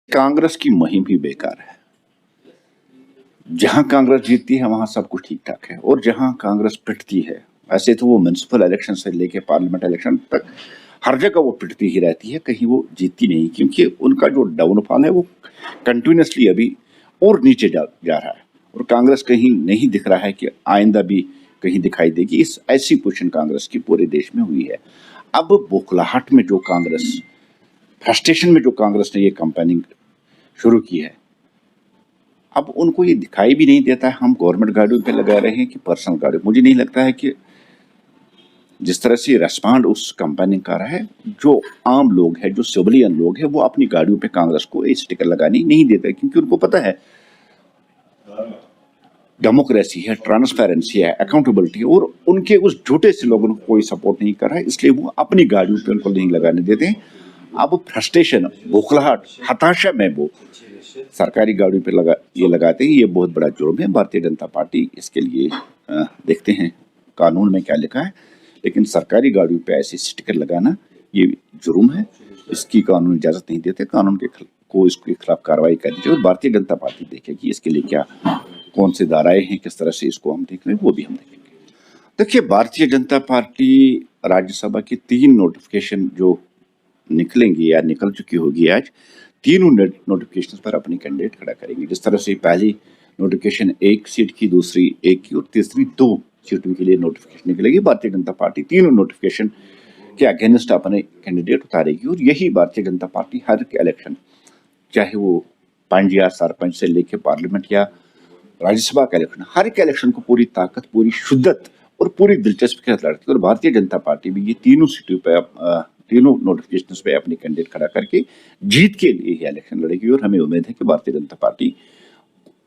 कांग्रेस की मुहिम ही बेकार है। जहां कांग्रेस जीतती है वहां सब कुछ ठीक ठाक है, और जहां कांग्रेस पिटती है, ऐसे तो वो म्युनिसिपल इलेक्शन से लेके पार्लियामेंट इलेक्शन तक हर जगह वो पिटती ही रहती है, कहीं वो जीतती नहीं, क्योंकि उनका जो डाउनफॉल है वो कंटिन्यूसली अभी और नीचे जा रहा है, और कांग्रेस कहीं नहीं दिख रहा है कि आइंदा भी कहीं दिखाई देगी। इस ऐसी पोजीशन कांग्रेस की पूरे देश में हुई है। अब बौखलाहट में जो कांग्रेस, फ्रस्ट्रेशन में जो कांग्रेस ने ये कैंपेनिंग शुरू की है, अब उनको ये दिखाई भी नहीं देता है हम गवर्नमेंट गाड़ियों पे लगा रहे हैं कि पर्सनल गाड़ी। मुझे नहीं लगता है कि जिस तरह से रेस्पॉन्ड उस कैंपेनिंग कर रहा है, जो आम लोग हैं, जो सिविलियन लोग हैं, वो अपनी गाड़ियों पे कांग्रेस को ये स्टिकर लगाने नहीं देते, क्योंकि उनको पता है डेमोक्रेसी है, ट्रांसपेरेंसी है, अकाउंटेबिलिटी है, और उनके उस झूठे से लोगों को कोई सपोर्ट नहीं कर रहा है, इसलिए वो अपनी गाड़ियों पे उनको नहीं लगाने देते हैं। अब फ्रस्ट्रेशन, बौखलाहट, हताशा में वो सरकारी गाड़ियों पे ये लगाते हैं। ये बहुत बड़ा जुर्म है। भारतीय जनता पार्टी इसके लिए देखते हैं कानून में क्या लिखा है, लेकिन सरकारी गाड़ियों पे ऐसे स्टिकर लगाना ये जुर्म है। इसकी कानून इजाजत नहीं देते। कानून को इसके खिलाफ कार्रवाई करनी चाहिए, और भारतीय जनता पार्टी देखेगी इसके लिए क्या कौन से धाराएं हैं, किस तरह से इसको हम देख रहे हैं, वो भी हम देखेंगे। देखिए, भारतीय जनता पार्टी राज्यसभा की 3 नोटिफिकेशन जो निकलेंगी या निकल चुकी होगी आज, तीनों नोटिफिकेशन पर अपनी कैंडिडेट खड़ा करेंगे। जिस तरह से पहली नोटिफिकेशन 1 सीट की, दूसरी 1 की, और तीसरी 2 सीटों के लिए नोटिफिकेशन निकलेगी। भारतीय जनता पार्टी तीनों नोटिफिकेशन के अगेंस्ट अपने कैंडिडेट उतारेगी, और यही भारतीय जनता पार्टी हर इलेक्शन, चाहे वो पंच या सरपंच से लेके पार्लियामेंट या राज्यसभा का इलेक्शन, हर एक इलेक्शन को पूरी ताकत, पूरी शुद्धत और पूरी दिलचस्पी के साथ लड़ती है। और भारतीय जनता पार्टी भी ये तीनों सीटों पे, तीनों नोटिफिकेशन पे अपनी कैंडिडेट खड़ा करके जीत के लिए ही इलेक्शन लड़ेगी, और हमें उम्मीद है कि भारतीय जनता पार्टी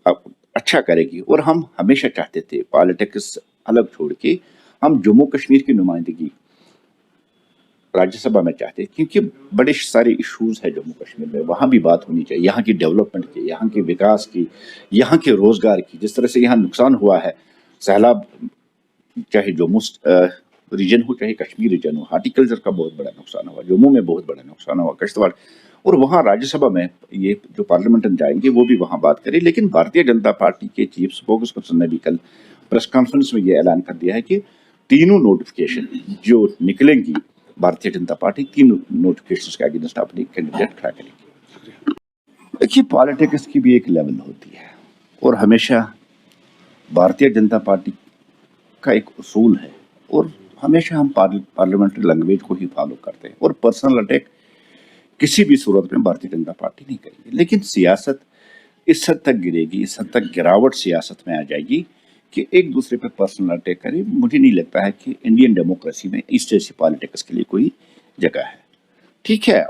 अच्छा करेगी। और हम हमेशा चाहते थे पॉलिटिक्स अलग छोड़ के हम जम्मू कश्मीर की नुमाइंदगी राज्यसभा में चाहते हैं, क्योंकि बड़े सारे इश्यूज है जम्मू कश्मीर में, वहाँ भी बात होनी चाहिए, यहाँ की डेवलपमेंट की, यहाँ के विकास की, यहाँ के रोजगार की। जिस तरह से यहाँ नुकसान हुआ है, सैलाब, चाहे जम्मू रीजन हो चाहे कश्मीर रीजन हो, हार्टिकल्चर का बहुत बड़ा नुकसान हुआ, जम्मू में बहुत बड़ा नुकसान हुआ, किश्तवाड़, और वहाँ राज्यसभा में ये जो पार्लियामेंट जाएंगे वो भी वहाँ बात करें। लेकिन भारतीय जनता पार्टी के चीफ स्पोक्स पर्सन ने भी कल प्रेस कॉन्फ्रेंस में ये ऐलान कर दिया है कि तीनों नोटिफिकेशन जो निकलेंगी, भारतीय जनता पार्टी तीनों नोटिफिकेशन के अगेंस्ट अपनी कैंडिडेट खड़ा करेगी। देखिए, पॉलिटिक्स की भी एक लेवल होती है, और हमेशा भारतीय जनता पार्टी का एक उसूल है, और हमेशा हम पार्लियामेंट्री लैंग्वेज को ही फॉलो करते हैं, और पर्सनल अटैक किसी भी सूरत में भारतीय जनता पार्टी नहीं करेगी। लेकिन सियासत इस हद तक गिरेगी, इस हद तक गिरावट सियासत में आ जाएगी कि एक दूसरे पर पर्सनल अटैक करे। मुझे नहीं लगता है कि इंडियन डेमोक्रेसी में इस जैसी पॉलिटिक्स के लिए कोई जगह है। ठीक है,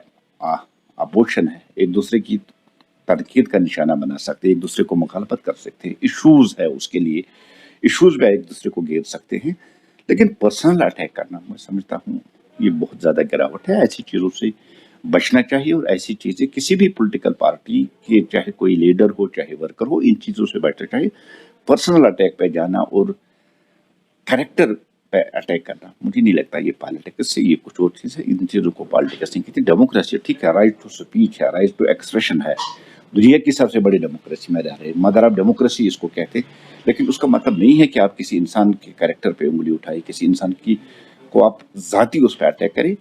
अपोजिशन है, एक दूसरे की तनकीद का निशाना बना सकते हैं, एक दूसरे को मुखालफत कर सकते हैं, इश्यूज है उसके लिए, इश्यूज में एक दूसरे को घेर सकते हैं, लेकिन पर्सनल अटैक करना, मैं समझता हूँ ये बहुत ज़्यादा गिरावट है। ऐसी चीज़ों से बचना चाहिए, और ऐसी चीज़ें किसी भी पॉलिटिकल पार्टी के, चाहे कोई लीडर हो चाहे वर्कर हो, इन चीज़ों से बचना चाहिए। पर्सनल अटैक पे जाना और कैरेक्टर पे अटैक करना, मुझे नहीं लगता ये पॉलिटिक्स से, ये कुछ और चीज़ है। इन चीज़ों को पॉलिटिक्स नहीं कहती। डेमोक्रेसी ठीक है, राइट टू स्पीच है, राइट टू एक्सप्रेशन है, दुनिया की सबसे बड़ी डेमोक्रेसी में रह रहे हैं, मदर ऑफ डेमोक्रेसी इसको कहते हैं। लेकिन उसका मतलब नहीं है कि आप किसी इंसान के कैरेक्टर पे उंगली उठाए, किसी इंसान की को आप जाती उस पर अटैक करें।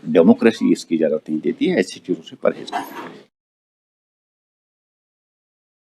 डेमोक्रेसी इसकी इजाजत नहीं देती है। ऐसी चीज़ों से परहेज करना चाहिए।